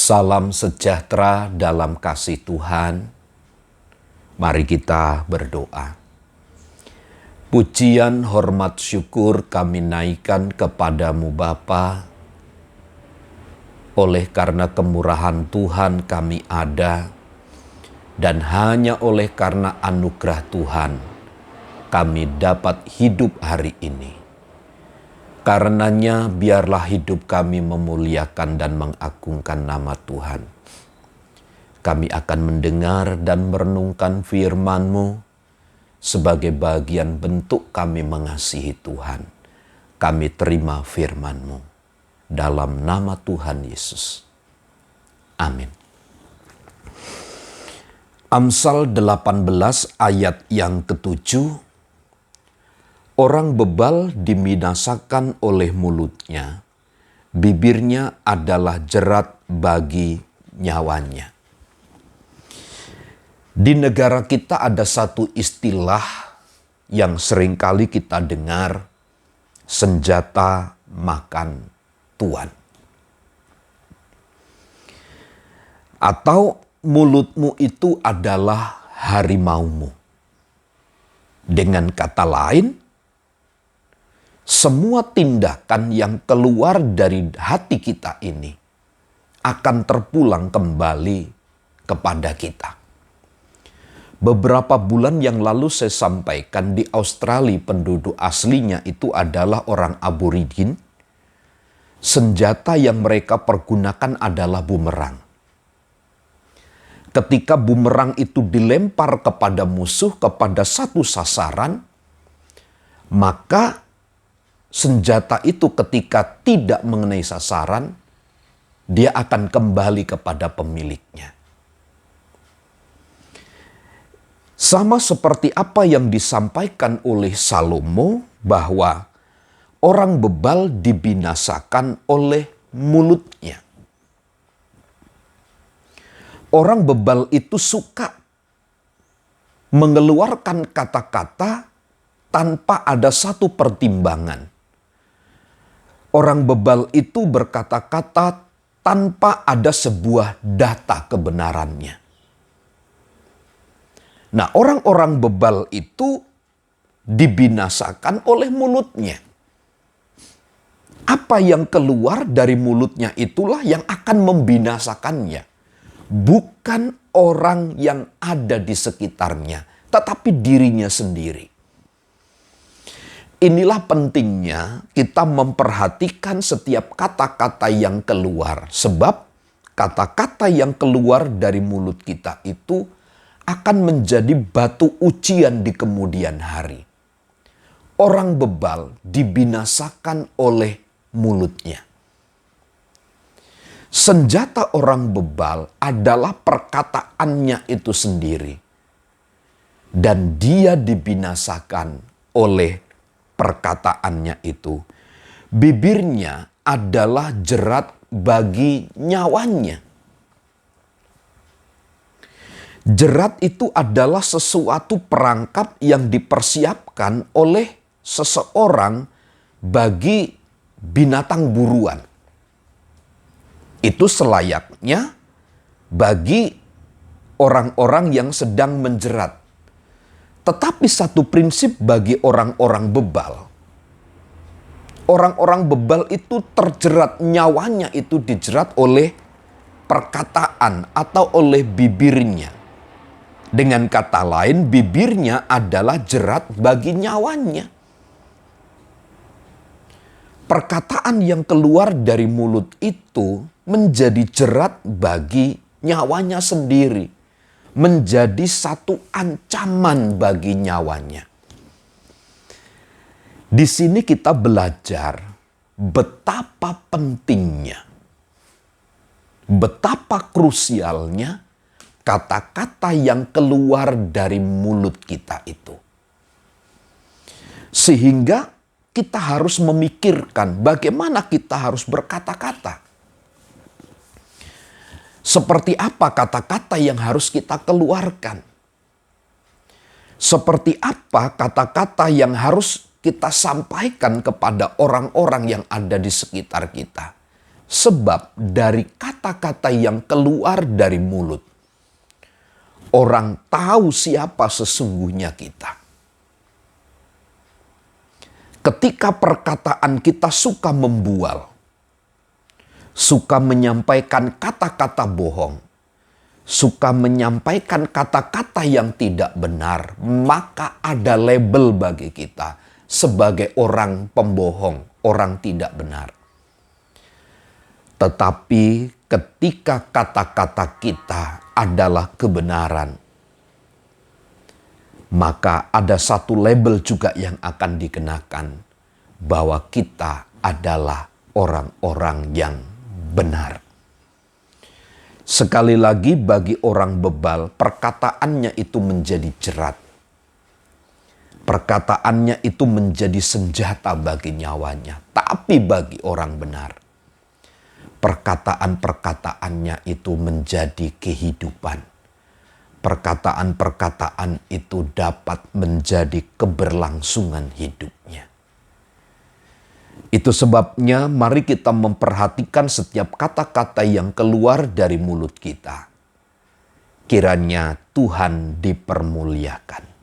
Salam sejahtera dalam kasih Tuhan. Mari kita berdoa. Pujian, hormat, syukur kami naikkan kepadamu Bapa. Oleh karena kemurahan Tuhan kami ada, dan hanya oleh karena anugerah Tuhan kami dapat hidup hari ini. Karenanya biarlah hidup kami memuliakan dan mengagungkan nama Tuhan. Kami akan mendengar dan merenungkan firman-Mu sebagai bagian bentuk kami mengasihi Tuhan. Kami terima firman-Mu dalam nama Tuhan Yesus. Amin. Amsal 18 ayat yang ke-7. Orang bebal dibinasakan oleh mulutnya, bibirnya adalah jerat bagi nyawanya. Di negara kita ada satu istilah yang seringkali kita dengar, senjata makan tuan. Atau mulutmu itu adalah harimaumu. Dengan kata lain, semua tindakan yang keluar dari hati kita ini akan terpulang kembali kepada kita. Beberapa bulan yang lalu saya sampaikan di Australia penduduk aslinya itu adalah orang aborigin. Senjata yang mereka pergunakan adalah bumerang. Ketika bumerang itu dilempar kepada musuh, kepada satu sasaran, maka senjata itu ketika tidak mengenai sasaran, dia akan kembali kepada pemiliknya. Sama seperti apa yang disampaikan oleh Salomo bahwa orang bebal dibinasakan oleh mulutnya. Orang bebal itu suka mengeluarkan kata-kata tanpa ada satu pertimbangan. Orang bebal itu berkata-kata tanpa ada sebuah data kebenarannya. Nah, orang-orang bebal itu dibinasakan oleh mulutnya. Apa yang keluar dari mulutnya itulah yang akan membinasakannya. Bukan orang yang ada di sekitarnya, tetapi dirinya sendiri. Inilah pentingnya kita memperhatikan setiap kata-kata yang keluar. Sebab kata-kata yang keluar dari mulut kita itu akan menjadi batu ujian di kemudian hari. Orang bebal dibinasakan oleh mulutnya. Senjata orang bebal adalah perkataannya itu sendiri. Dan dia dibinasakan oleh perkataannya itu. Bibirnya adalah jerat bagi nyawanya. Jerat itu adalah sesuatu perangkap yang dipersiapkan oleh seseorang bagi binatang buruan. Itu selayaknya bagi orang-orang yang sedang menjerat. Tetapi satu prinsip bagi orang-orang bebal. Orang-orang bebal itu terjerat, nyawanya itu dijerat oleh perkataan atau oleh bibirnya. Dengan kata lain, bibirnya adalah jerat bagi nyawanya. Perkataan yang keluar dari mulut itu menjadi jerat bagi nyawanya sendiri. Menjadi satu ancaman bagi nyawanya. Di sini kita belajar betapa pentingnya, betapa krusialnya kata-kata yang keluar dari mulut kita itu. Sehingga kita harus memikirkan bagaimana kita harus berkata-kata. Seperti apa kata-kata yang harus kita keluarkan? Seperti apa kata-kata yang harus kita sampaikan kepada orang-orang yang ada di sekitar kita? Sebab dari kata-kata yang keluar dari mulut, orang tahu siapa sesungguhnya kita. Ketika perkataan kita suka membual, suka menyampaikan kata-kata bohong, suka menyampaikan kata-kata yang tidak benar, maka ada label bagi kita sebagai orang pembohong, orang tidak benar. Tetapi ketika kata-kata kita adalah kebenaran, maka ada satu label juga yang akan dikenakan, bahwa kita adalah orang-orang yang benar. Sekali lagi, bagi orang bebal, perkataannya itu menjadi jerat. Perkataannya itu menjadi senjata bagi nyawanya. Tapi bagi orang benar, perkataan-perkataannya itu menjadi kehidupan. Perkataan-perkataan itu dapat menjadi keberlangsungan hidupnya. Itu sebabnya mari kita memperhatikan setiap kata-kata yang keluar dari mulut kita. Kiranya Tuhan dipermuliakan.